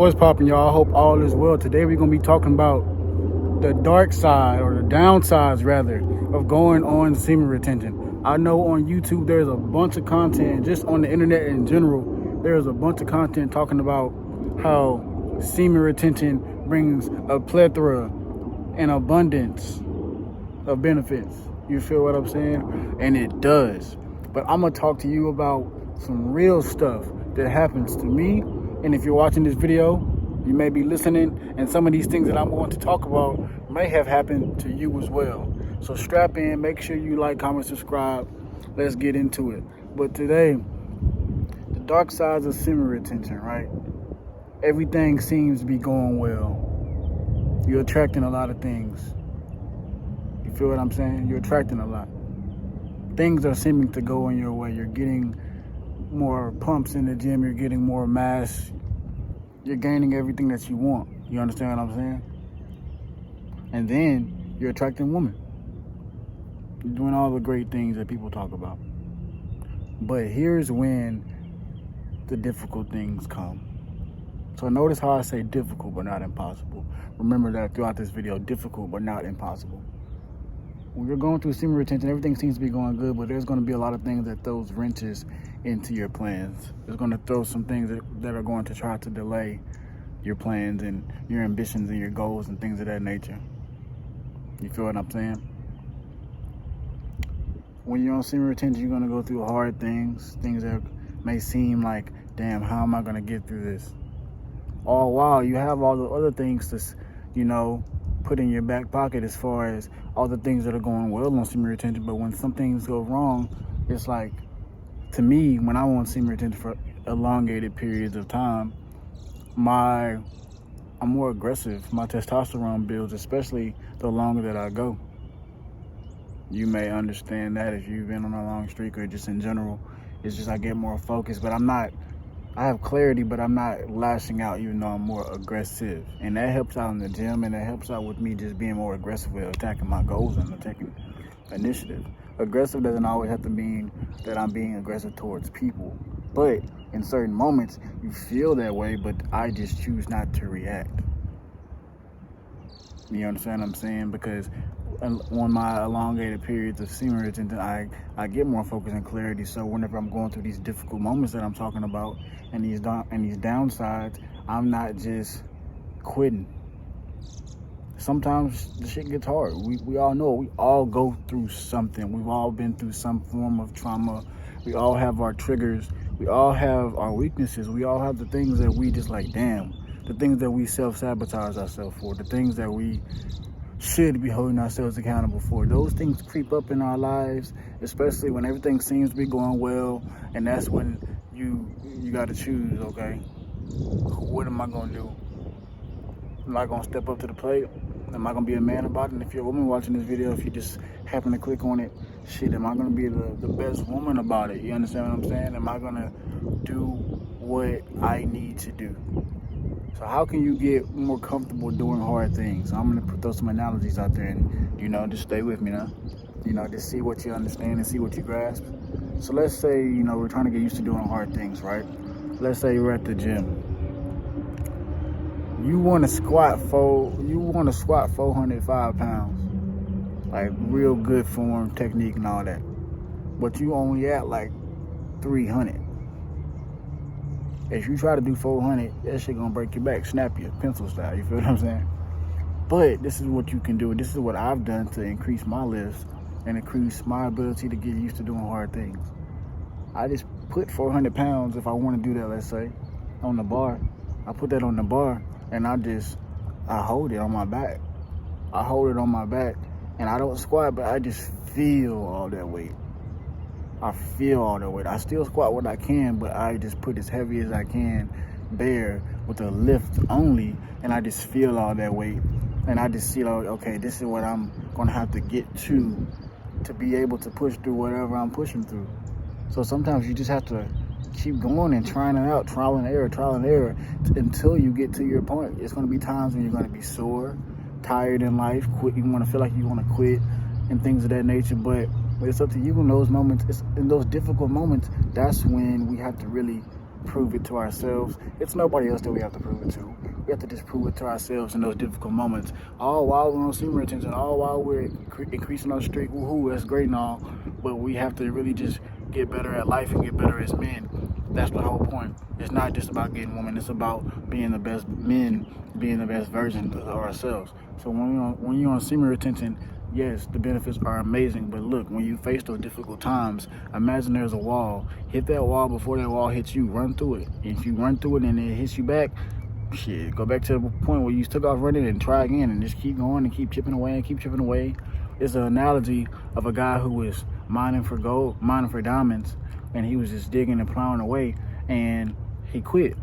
What's poppin', y'all? I hope all is well. Today we're gonna be talking about the dark side, or the downsides rather, of going on semen retention. I know on YouTube there's a bunch of content, just on the internet in general, there's a bunch of content talking about how semen retention brings a plethora and abundance of benefits. You feel what I'm saying? And it does. But I'm gonna talk to you about some real stuff that happens to me. And if you're watching this video, you may be listening, and some of these things that I'm going to talk about may have happened to you as well. So strap in, make sure you like, comment, subscribe. Let's get into it. But today, the dark sides of semen retention, right? Everything seems to be going well. You're attracting a lot of things. You feel what I'm saying? You're attracting a lot. Things are seeming to go in your way. You're getting more pumps in the gym. You're getting more mass. You're gaining everything that you want. You understand what I'm saying? And then you're attracting women. You're doing all the great things that people talk about. But here's when the difficult things come. So notice how I say difficult but not impossible. Remember that throughout this video, difficult but not impossible. When you're going through semen retention, everything seems to be going good, but there's going to be a lot of things that throws wrenches into your plans. There's going to throw some things that are going to try to delay your plans and your ambitions and your goals and things of that nature. You feel what I'm saying? When you're on semen retention, you're going to go through hard things that may seem like, damn, how am I going to get through this? All while you have all the other things to, put in your back pocket, as far as all the things that are going well on semen retention. But when some things go wrong, it's like, to me, when I'm on semen retention for elongated periods of time, I'm more aggressive. My testosterone builds, especially the longer that I go. You may understand that if you've been on a long streak, or just in general. It's just I get more focused, but I have clarity, but I'm not lashing out, even though I'm more aggressive. And that helps out in the gym, and that helps out with me just being more aggressive with attacking my goals and attacking initiative. Aggressive doesn't always have to mean that I'm being aggressive towards people. But in certain moments, you feel that way, but I just choose not to react. You understand what I'm saying? Because on my elongated periods of semen retention, I get more focus and clarity. So whenever I'm going through these difficult moments that I'm talking about, and these downsides, I'm not just quitting. Sometimes the shit gets hard. We all know. We all go through something. We've all been through some form of trauma. We all have our triggers. We all have our weaknesses. We all have the things that we just like, damn. The things that we self-sabotage ourselves for. The things that we should be holding ourselves accountable for. Those things creep up in our lives, especially when everything seems to be going well, and that's when you got to choose, okay? What am I going to do? Am I going to step up to the plate? Am I going to be a man about it? And if you're a woman watching this video, if you just happen to click on it, shit, am I going to be the best woman about it? You understand what I'm saying? Am I going to do what I need to do? So how can you get more comfortable doing hard things? I'm going to throw some analogies out there, and, just stay with me now. Just see what you understand and see what you grasp. So let's say, we're trying to get used to doing hard things, right? Let's say you're at the gym. You want to squat 405 pounds. Like real good form, technique and all that. But you only at like 300. If you try to do 400, that shit gonna break your back, snap you, pencil style, you feel what I'm saying? But this is what you can do. This is what I've done to increase my lifts and increase my ability to get used to doing hard things. I just put 400 pounds, if I want to do that, let's say, on the bar. I put that on the bar, and I hold it on my back. I hold it on my back, and I don't squat, but I just feel all that weight. I feel all the weight. I still squat what I can, but I just put as heavy as I can bare with a lift only, and I just feel all that weight. And I just see, like, okay, this is what I'm going to have to get to be able to push through whatever I'm pushing through. So sometimes you just have to keep going and trying it out, trial and error, until you get to your point. It's going to be times when you're going to be sore, tired in life, quit. You want to feel like you want to quit and things of that nature, but it's up to you in those moments. It's in those difficult moments, that's when we have to really prove it to ourselves. It's nobody else that we have to prove it to. We have to just prove it to ourselves in those difficult moments. All while we're on semen retention, all while we're increasing our streak. Woohoo, that's great and all. But we have to really just get better at life and get better as men. That's the whole point. It's not just about getting women. It's about being the best men, being the best version of ourselves. So when you're on semen retention, yes, the benefits are amazing. But look, when you face those difficult times, imagine there's a wall. Hit that wall before that wall hits you. Run through it. If you run through it and it hits you back, shit, go back to the point where you took off running and try again and just keep going and keep chipping away and keep chipping away. It's an analogy of a guy who was mining for gold, mining for diamonds, and he was just digging and plowing away, and he quit.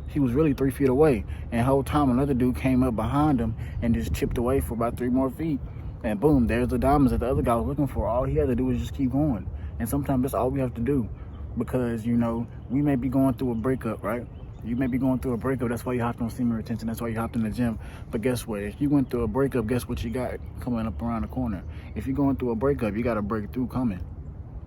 He was really 3 feet away, and the whole time another dude came up behind him and just chipped away for about 3 more feet, and boom, there's the diamonds that the other guy was looking for. All he had to do was just keep going, and sometimes that's all we have to do, because, you know, we may be going through a breakup, right? You may be going through a breakup. That's why you hopped on semen retention. That's why you hopped in the gym. But guess what? If you went through a breakup, guess what you got coming up around the corner? If you're going through a breakup, you got a breakthrough coming.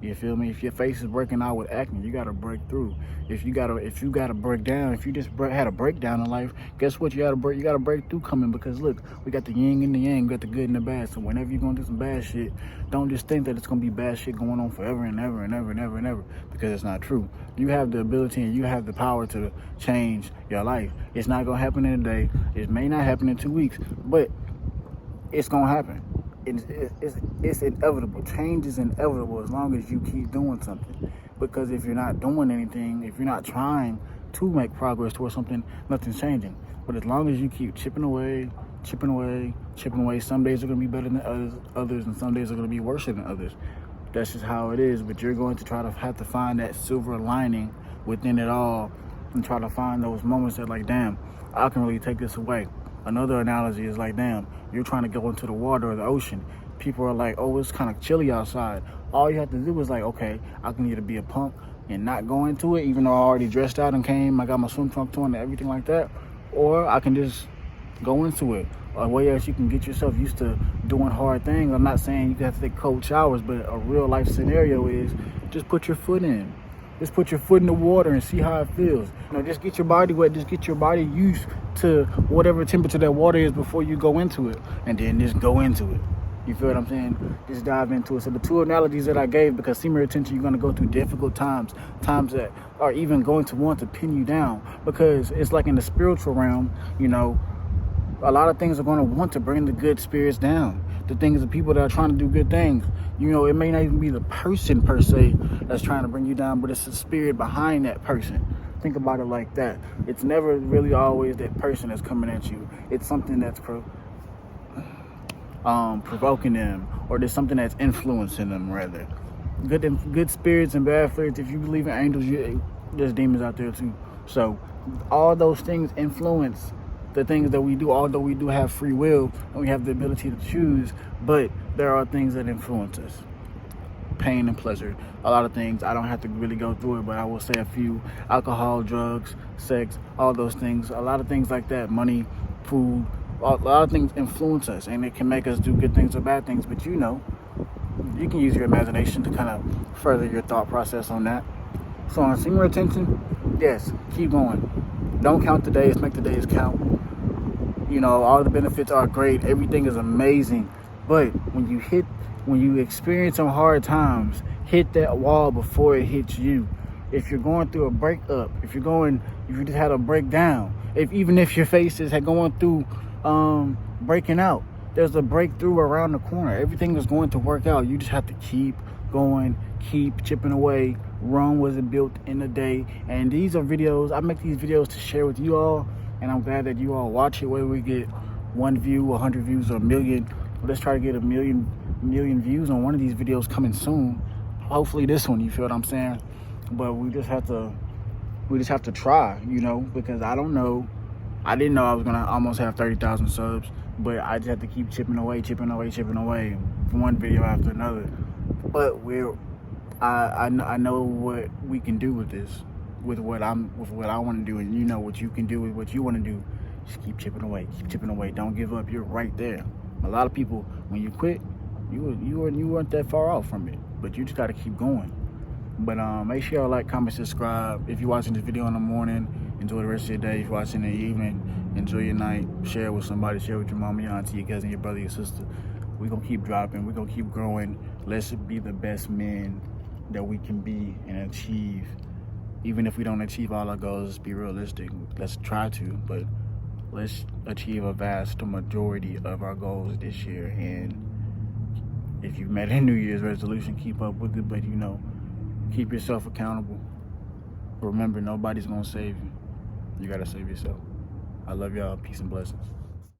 You feel me? If your face is breaking out with acne, you got to break through. If you got to break down, if you just had a breakdown in life, guess what? You got a breakthrough coming, because look, we got the yin and the yang, we got the good and the bad. So whenever you're going through some bad shit, don't just think that it's going to be bad shit going on forever and ever and ever and ever and ever, because it's not true. You have the ability and you have the power to change your life. It's not going to happen in a day. It may not happen in 2 weeks, but it's going to happen. It's inevitable. Change is inevitable as long as you keep doing something. Because if you're not doing anything, if you're not trying to make progress towards something, nothing's changing. But as long as you keep chipping away, some days are going to be better than others, and some days are going to be worse than others. That's just how it is. But you're going to have to find that silver lining within it all, and try to find those moments that, like, damn, I can really take this away. Another analogy is like, damn, you're trying to go into the water or the ocean. People are like, oh, it's kind of chilly outside. All you have to do is like, okay, I can either be a punk and not go into it, even though I already dressed out and came, I got my swim trunks on and everything like that, or I can just go into it. A way else you can get yourself used to doing hard things. I'm not saying you have to take cold showers, but a real life scenario is just put your foot in. Just put your foot in the water and see how it feels. You know, just get your body wet. Just get your body used to whatever temperature that water is before you go into it. And then just go into it. You feel what I'm saying? Just dive into it. So the 2 analogies that I gave, because semen retention, you're going to go through difficult times that are even going to want to pin you down. Because it's like in the spiritual realm, you know, a lot of things are going to want to bring the good spirits down. The things, the people that are trying to do good things. You know, it may not even be the person per se that's trying to bring you down, but it's the spirit behind that person. Think about it like that. It's never really always that person that's coming at you. It's something that's provoking them, or there's something that's influencing them, rather. Good spirits and bad spirits. If you believe in angels, there's demons out there too. So all those things influence the things that we do, although we do have free will and we have the ability to choose, but there are things that influence us. Pain and pleasure. A lot of things, I don't have to really go through it, but I will say a few. Alcohol, drugs, sex, all those things. A lot of things like that. Money, food, a lot of things influence us, and it can make us do good things or bad things, but you know, you can use your imagination to kind of further your thought process on that. So on semen retention, yes, keep going. Don't count the days, make the days count. You know, all the benefits are great. Everything is amazing. But when you experience some hard times, hit that wall before it hits you. If you're going through a breakup, if you just had a breakdown, even if your face is going through breaking out, there's a breakthrough around the corner. Everything is going to work out. You just have to keep going, keep chipping away. Rome wasn't built in a day. And these are videos, I make these videos to share with you all, and I'm glad that you all watch it, whether we get 1 view, 100 views, or 1 million. Let's try to get a million views on one of these videos coming soon. Hopefully this one, you feel what I'm saying? But we just have to try, you know, because I don't know. I didn't know I was gonna almost have 30,000 subs, but I just have to keep chipping away, one video after another. But I know what we can do with this, with what I want to do, and you know what you can do with what you want to do. Just keep chipping away. Don't give up. You're right there. A lot of people, when you quit, you weren't that far off from it, but you just got to keep going. But make sure y'all like, comment, subscribe. If you're watching this video in the morning, enjoy the rest of your day. If you're watching in the evening, enjoy your night. Share it with somebody. Share it with your mama, your auntie, your cousin, your brother, your sister. We're going to keep dropping. We're going to keep growing. Let's be the best men that we can be and achieve. Even if we don't achieve all our goals, let's be realistic. Let's try to, but let's achieve a vast majority of our goals this year. And if you've made a New Year's resolution, keep up with it. But, you know, keep yourself accountable. Remember, nobody's going to save you. You got to save yourself. I love y'all. Peace and blessings.